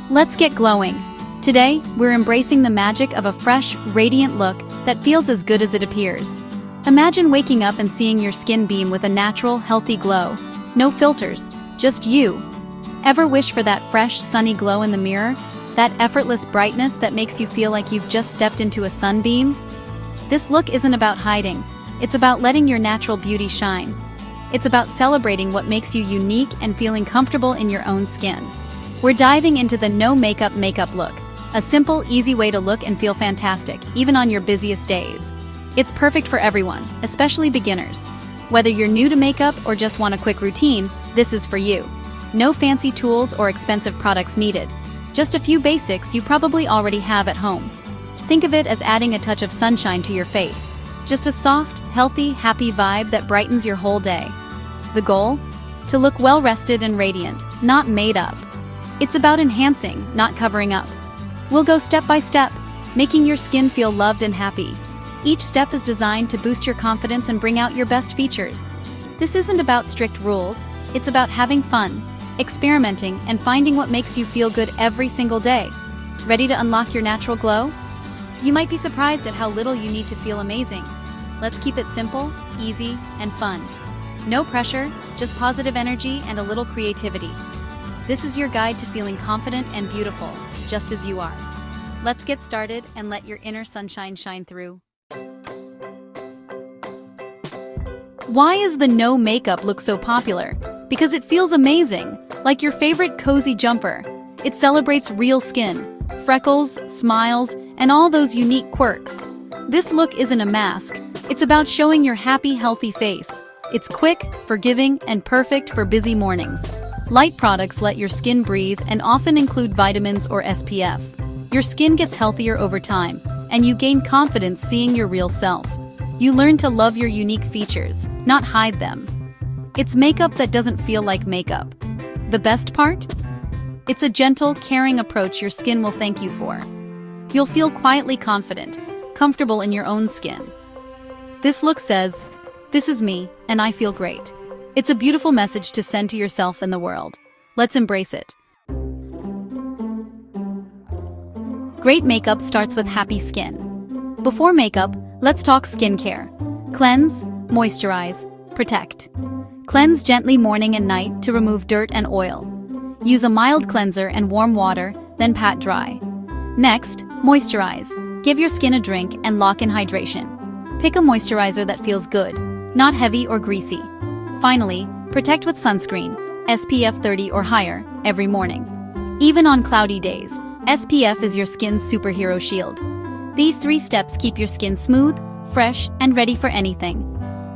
Let's get glowing. Today, we're embracing the magic of a fresh, radiant look that feels as good as it appears. Imagine waking up and seeing your skin beam with a natural, healthy glow. No filters, just you. Ever wish for that fresh, sunny glow in the mirror? That effortless brightness that makes you feel like you've just stepped into a sunbeam? This look isn't about hiding. It's about letting your natural beauty shine. It's about celebrating what makes you unique and feeling comfortable in your own skin. We're diving into the no makeup look. A simple, easy way to look and feel fantastic, even on your busiest days. It's perfect for everyone, especially beginners. Whether you're new to makeup or just want a quick routine, this is for you. No fancy tools or expensive products needed. Just a few basics you probably already have at home. Think of it as adding a touch of sunshine to your face. Just a soft, healthy, happy vibe that brightens your whole day. The goal? To look well-rested and radiant, not made up. It's about enhancing, not covering up. We'll go step by step, making your skin feel loved and happy. Each step is designed to boost your confidence and bring out your best features. This isn't about strict rules, it's about having fun, experimenting, and finding what makes you feel good every single day. Ready to unlock your natural glow? You might be surprised at how little you need to feel amazing. Let's keep it simple, easy, and fun. No pressure, just positive energy and a little creativity. This is your guide to feeling confident and beautiful, just as you are. Let's get started and let your inner sunshine shine through. Why is the no makeup look so popular? Because it feels amazing, like your favorite cozy jumper. It celebrates real skin, freckles, smiles, and all those unique quirks. This look isn't a mask, it's about showing your happy, healthy face. It's quick, forgiving, and perfect for busy mornings. Light products let your skin breathe and often include vitamins or SPF. Your skin gets healthier over time, and you gain confidence seeing your real self. You learn to love your unique features, not hide them. It's makeup that doesn't feel like makeup. The best part? It's a gentle, caring approach your skin will thank you for. You'll feel quietly confident, comfortable in your own skin. This look says, "This is me, and I feel great." It's a beautiful message to send to yourself and the world. Let's embrace it. Great makeup starts with happy skin. Before makeup, let's talk skincare. Cleanse, moisturize, protect. Cleanse gently morning and night to remove dirt and oil. Use a mild cleanser and warm water, then pat dry. Next, moisturize. Give your skin a drink and lock in hydration. Pick a moisturizer that feels good, not heavy or greasy. Finally, protect with sunscreen, SPF 30 or higher, every morning. Even on cloudy days, SPF is your skin's superhero shield. These 3 steps keep your skin smooth, fresh, and ready for anything.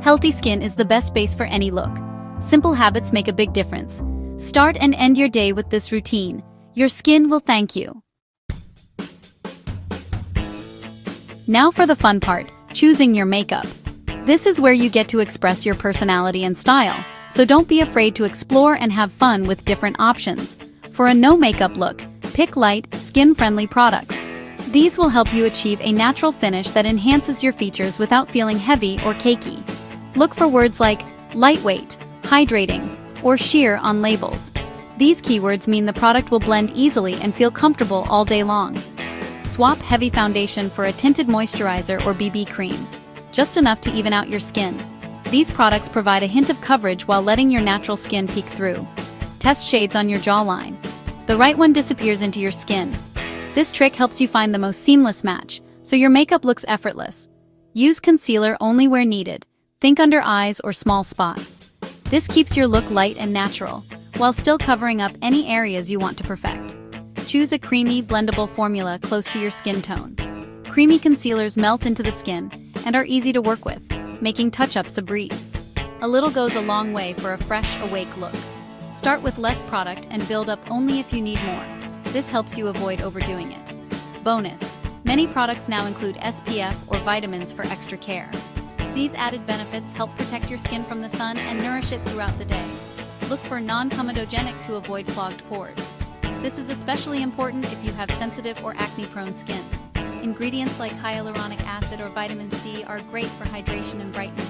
Healthy skin is the best base for any look. Simple habits make a big difference. Start and end your day with this routine. Your skin will thank you. Now for the fun part, choosing your makeup. This is where you get to express your personality and style, so don't be afraid to explore and have fun with different options. For a no makeup look, pick light, skin-friendly products. These will help you achieve a natural finish that enhances your features without feeling heavy or cakey. Look for words like lightweight, hydrating, or sheer on labels. These keywords mean the product will blend easily and feel comfortable all day long. Swap heavy foundation for a tinted moisturizer or BB cream. Just enough to even out your skin. These products provide a hint of coverage while letting your natural skin peek through. Test shades on your jawline. The right one disappears into your skin. This trick helps you find the most seamless match, so your makeup looks effortless. Use concealer only where needed. Think under eyes or small spots. This keeps your look light and natural, while still covering up any areas you want to perfect. Choose a creamy, blendable formula close to your skin tone. Creamy concealers melt into the skin and are easy to work with, making touch-ups a breeze. A little goes a long way for a fresh, awake look. Start with less product and build up only if you need more. This helps you avoid overdoing it. Bonus: many products now include SPF or vitamins for extra care. These added benefits help protect your skin from the sun and nourish it throughout the day. Look for non-comedogenic to avoid clogged pores. This is especially important if you have sensitive or acne-prone skin. Ingredients like hyaluronic acid or vitamin C are great for hydration and brightness.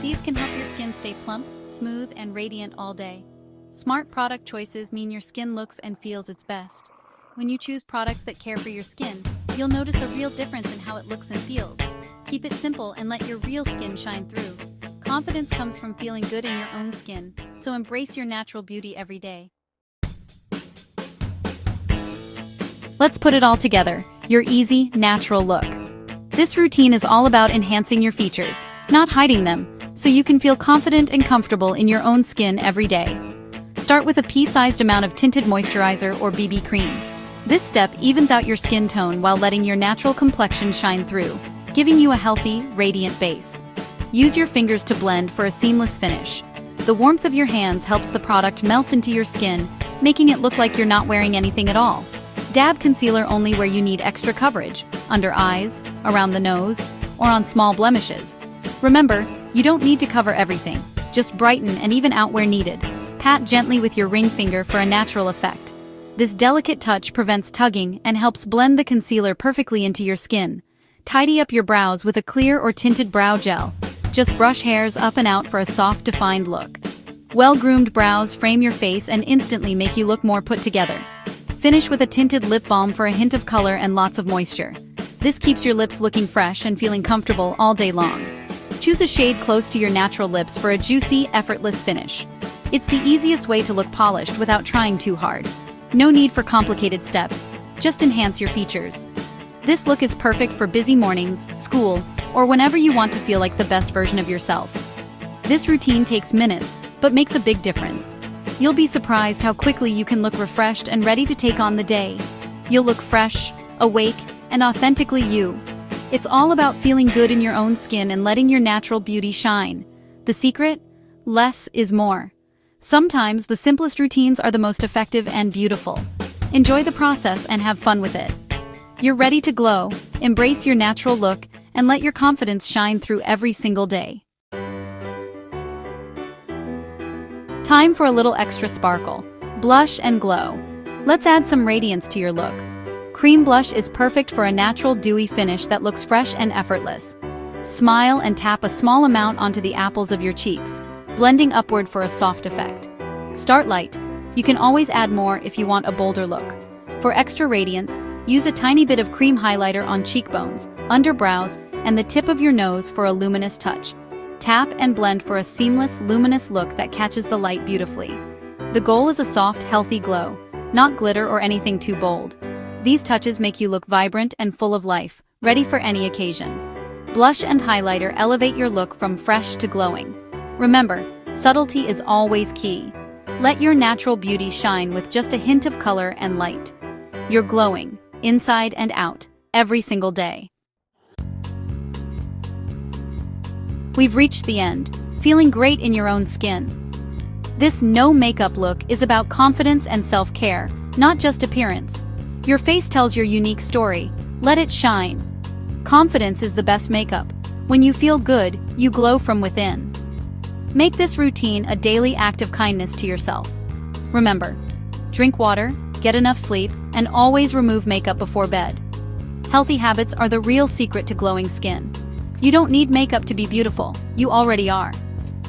These can help your skin stay plump, smooth, and radiant all day. Smart product choices mean your skin looks and feels its best. When you choose products that care for your skin, you'll notice a real difference in how it looks and feels. Keep it simple and let your real skin shine through. Confidence comes from feeling good in your own skin, so embrace your natural beauty every day. Let's put it all together, your easy, natural look. This routine is all about enhancing your features, not hiding them, so you can feel confident and comfortable in your own skin every day. Start with a pea-sized amount of tinted moisturizer or BB cream. This step evens out your skin tone while letting your natural complexion shine through, giving you a healthy, radiant base. Use your fingers to blend for a seamless finish. The warmth of your hands helps the product melt into your skin, making it look like you're not wearing anything at all. Dab concealer only where you need extra coverage, under eyes, around the nose, or on small blemishes. Remember, you don't need to cover everything, just brighten and even out where needed. Pat gently with your ring finger for a natural effect. This delicate touch prevents tugging and helps blend the concealer perfectly into your skin. Tidy up your brows with a clear or tinted brow gel. Just brush hairs up and out for a soft, defined look. Well-groomed brows frame your face and instantly make you look more put together. Finish with a tinted lip balm for a hint of color and lots of moisture. This keeps your lips looking fresh and feeling comfortable all day long. Choose a shade close to your natural lips for a juicy, effortless finish. It's the easiest way to look polished without trying too hard. No need for complicated steps, just enhance your features. This look is perfect for busy mornings, school, or whenever you want to feel like the best version of yourself. This routine takes minutes, but makes a big difference. You'll be surprised how quickly you can look refreshed and ready to take on the day. You'll look fresh, awake, and authentically you. It's all about feeling good in your own skin and letting your natural beauty shine. The secret? Less is more. Sometimes the simplest routines are the most effective and beautiful. Enjoy the process and have fun with it. You're ready to glow, embrace your natural look, and let your confidence shine through every single day. Time for a little extra sparkle. Blush and glow. Let's add some radiance to your look. Cream blush is perfect for a natural dewy finish that looks fresh and effortless. Smile and tap a small amount onto the apples of your cheeks, blending upward for a soft effect. Start light. You can always add more if you want a bolder look. For extra radiance, use a tiny bit of cream highlighter on cheekbones, under brows, and the tip of your nose for a luminous touch. Tap and blend for a seamless, luminous look that catches the light beautifully. The goal is a soft, healthy glow, not glitter or anything too bold. These touches make you look vibrant and full of life, ready for any occasion. Blush and highlighter elevate your look from fresh to glowing. Remember, subtlety is always key. Let your natural beauty shine with just a hint of color and light. You're glowing, inside and out, every single day. We've reached the end, feeling great in your own skin. This no makeup look is about confidence and self-care, not just appearance. Your face tells your unique story. Let it shine. Confidence is the best makeup. When you feel good, you glow from within. Make this routine a daily act of kindness to yourself. Remember, drink water, get enough sleep, and always remove makeup before bed. Healthy habits are the real secret to glowing skin. You don't need makeup to be beautiful, you already are.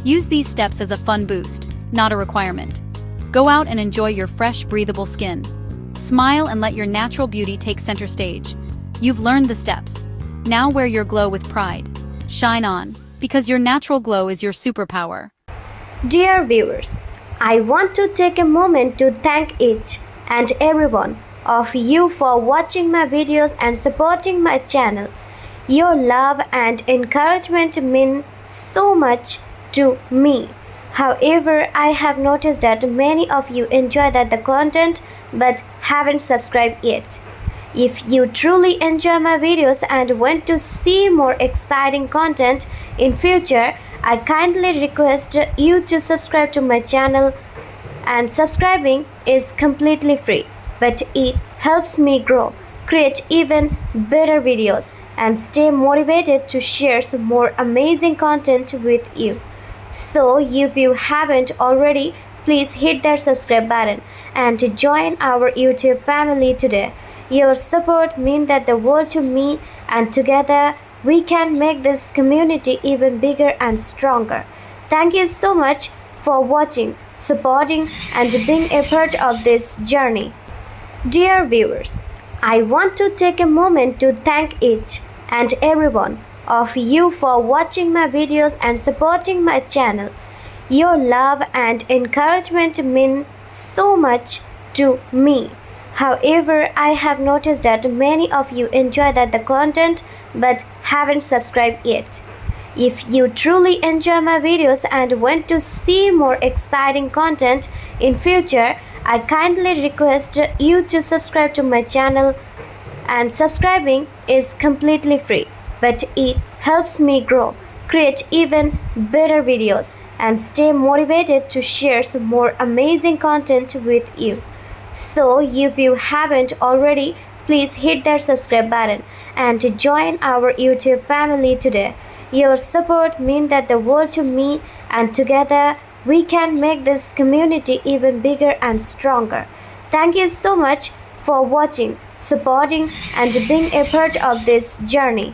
Use these steps as a fun boost, not a requirement. Go out and enjoy your fresh, breathable skin. Smile and let your natural beauty take center stage. You've learned the steps. Now wear your glow with pride. Shine on, because your natural glow is your superpower. Dear viewers, I want to take a moment to thank each and every one of you for watching my videos and supporting my channel. Your love and encouragement mean so much to me. However, I have noticed that many of you enjoy the content but haven't subscribed yet. If you truly enjoy my videos and want to see more exciting content in future, I kindly request you to subscribe to my channel, and subscribing is completely free, but it helps me grow, create even better videos, and stay motivated to share some more amazing content with you. So if you haven't already, please hit that subscribe button and join our YouTube family today. Your support means the world to me, and together we can make this community even bigger and stronger. Thank you so much for watching, supporting, and being a part of this journey. Dear viewers, I want to take a moment to thank each and every one of you for watching my videos and supporting my channel. Your love and encouragement mean so much to me. However, I have noticed that many of you enjoy the content but haven't subscribed yet. If you truly enjoy my videos and want to see more exciting content in future, I kindly request you to subscribe to my channel, and subscribing is completely free, but it helps me grow, create even better videos, and stay motivated to share some more amazing content with you. So if you haven't already, please hit that subscribe button and join our YouTube family today. Your support means the world to me, and together we can make this community even bigger and stronger. Thank you so much for watching, supporting, and being a part of this journey.